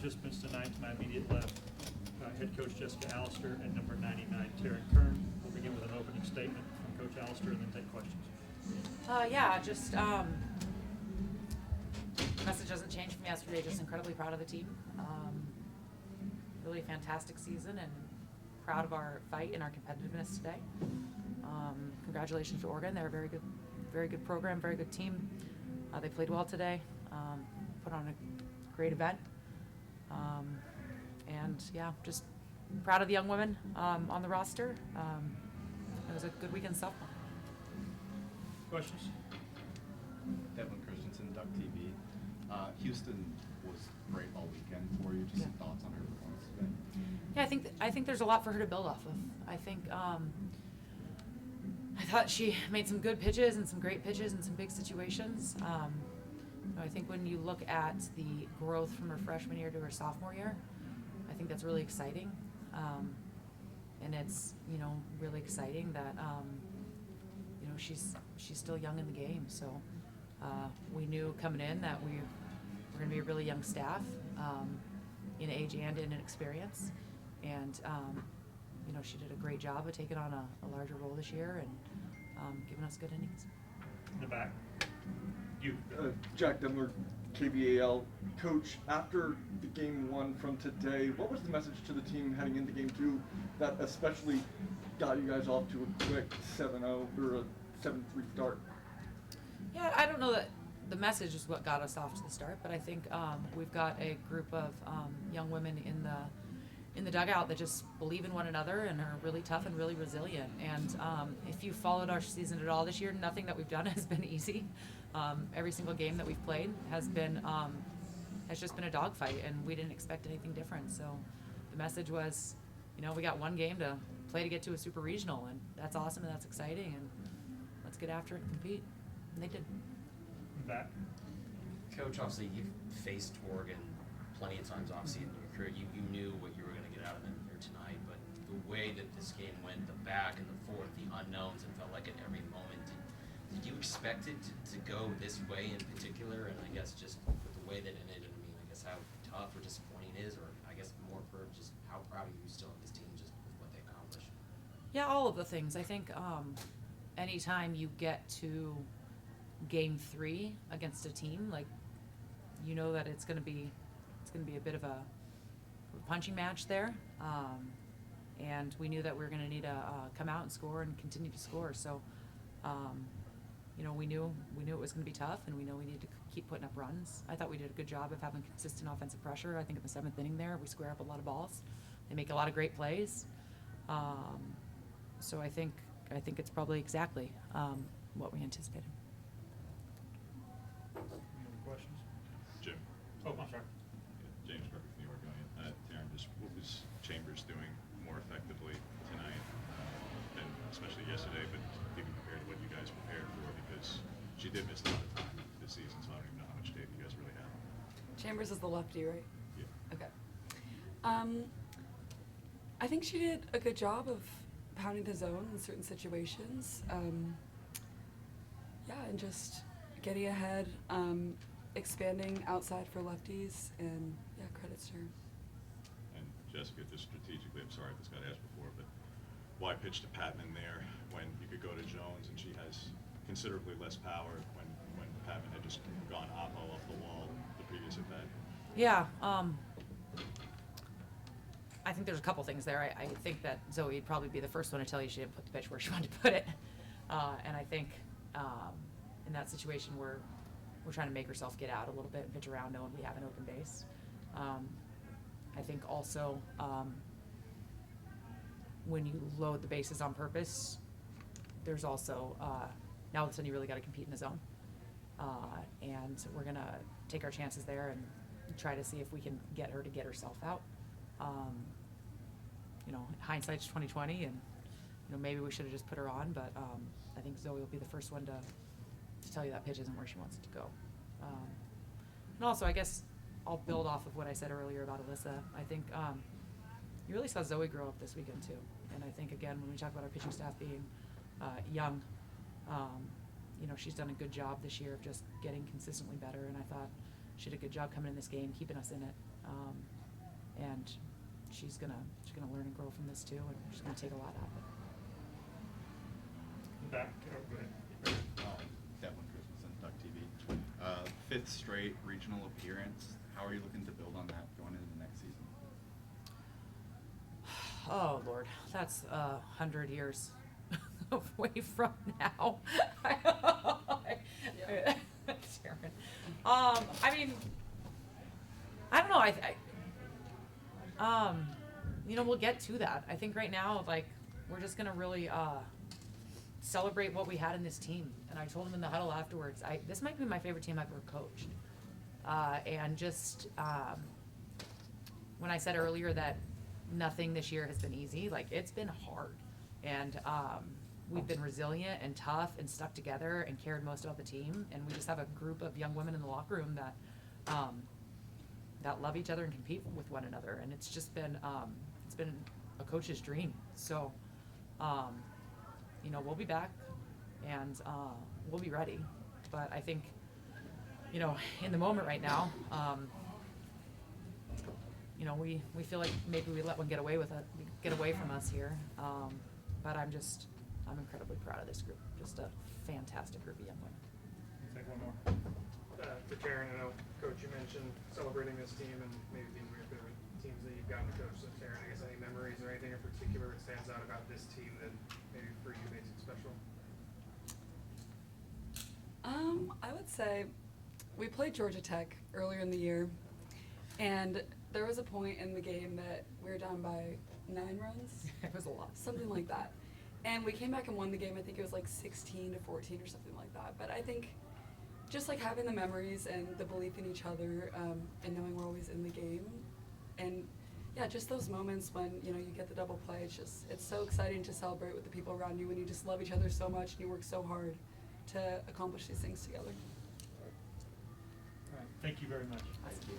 participants tonight. To my immediate left, head coach Jessica Allister and number 99, Taryn Kern. We'll begin with an opening statement from Coach Allister and then take questions. Message doesn't change from yesterday. Just incredibly proud of the team. Really fantastic season and proud of our fight and our competitiveness today. Congratulations to Oregon. They're a very good program, very good team. They played well today. Put on a great event. Just proud of the young women on the roster. It was a good weekend softball. Questions? Devin Christensen, Duck TV. Houston was great all weekend for you. Just some thoughts on her performance today. Yeah, I think there's a lot for her to build off of. I think I thought she made some good pitches and some great pitches in some big situations. I think when you look at the growth from her freshman year to her sophomore year, I think that's really exciting. And it's really exciting that she's still young in the game. So we knew coming in that we were going to be a really young staff in age and in experience. And she did a great job of taking on a larger role this year and giving us good innings. In the back. You. Jack Demler, KBAL. Coach, after the game one from today, what was the message to the team heading into game two that especially got you guys off to a quick 7-0 or a 7-3 start? Yeah, I don't know that the message is what got us off to the start, but I think we've got a group of young women in the dugout that just believe in one another and are really tough and really resilient. And if you followed our season at all this year, nothing that we've done has been easy. Every single game that we've played has just been a dogfight, and we didn't expect anything different. So the message was, we got one game to play to get to a super regional, and that's awesome and that's exciting, and let's get after it and compete. And they did. Back. Coach, obviously you've faced Oregon plenty of times, obviously, in your career. You knew what you were going to get out of them here tonight, but the way that this game went, the back and the forth, the unknowns, it felt like at every moment. Did you expect it to go this way in particular? And I guess just with the way that it ended, I guess how tough or disappointing it is, or I guess more for just how proud are you still of this team just with what they accomplished? Yeah, all of the things. I think anytime you get to game 3 against a team, that it's going to be a bit of a punching match there, and we knew that we were going to need to come out and score and continue to score. So, we knew it was going to be tough, and we know we needed to keep putting up runs. I thought we did a good job of having consistent offensive pressure. I think in the 7th inning there, we square up a lot of balls. They make a lot of great plays. So I think it's probably exactly what we anticipated. Any other questions? Jim. Oh, I'm sorry. James Burke from the Oregonian. Taryn, just what was Chambers doing more effectively tonight than especially yesterday, but even compared to what you guys prepared for, because she did miss a lot of time this season, so I don't even know how much tape you guys really have. Chambers is the lefty, right? Yeah. Okay. I think she did a good job of pounding the zone in certain situations. And just getting ahead, expanding outside for lefties, and credits to her. And Jessica, just strategically, I'm sorry if this got asked before, but why pitch to Patman there when you could go to Jones and she has considerably less power when Patman had just gone oppo off the wall the previous at bat? Yeah, I think there's a couple things there. I think that Zoe would probably be the first one to tell you she didn't put the pitch where she wanted to put it. And I think in that situation we're trying to make herself get out a little bit and pitch around knowing we have an open base. I think also when you load the bases on purpose, there's also, now all of a sudden you really got to compete in the zone. And we're going to take our chances there and try to see if we can get her to get herself out. Hindsight's 20/20, and maybe we should have just put her on, but I think Zoe will be the first one to tell you that pitch isn't where she wants it to go. And also, I guess I'll build off of what I said earlier about Alyssa. I think you really saw Zoe grow up this weekend too, and I think again when we talk about our pitching staff being young, she's done a good job this year of just getting consistently better, and I thought she did a good job coming in this game, keeping us in it. And she's gonna learn and grow from this too, and she's gonna take a lot out of it. Back, go ahead. Devlin Christensen, Duck TV. Fifth straight regional appearance. How are you looking to build on that going into the next season? Oh Lord, that's 100 years away from now. Taryn. I mean, I don't know. You know, we'll get to that. I think right now, like, we're just gonna really celebrate what we had in this team. And I told him in the huddle afterwards, this might be my favorite team I've ever coached. And just when I said earlier that nothing this year has been easy, like, it's been hard. And we've been resilient and tough and stuck together and cared most about the team. And we just have a group of young women in the locker room that that love each other and compete with one another. And it's just been a coach's dream. So, you know, we'll be back and we'll be ready. But I think, you know, in the moment right now, you know, we feel like maybe we let one get away from us here. But I'm incredibly proud of this group. Just a fantastic group of young women. Take one more. For Taryn, I know, Coach, you mentioned celebrating this team and maybe being with the teams that you've gotten to coach. So, Taryn, I guess any memories or anything in particular that stands out about this team that maybe for you makes it special? I would say we played Georgia Tech earlier in the year, and there was a point in the game that we were down by 9 runs. It was a lot. Something like that. And we came back and won the game. I think it was like 16-14 or something like that. But I think just like having the memories and the belief in each other, and knowing we're always in the game, and yeah, just those moments when, you know, you get the double play. It's so exciting to celebrate with the people around you when you just love each other so much and you work so hard to accomplish these things together. All right, thank you very much. Thank you.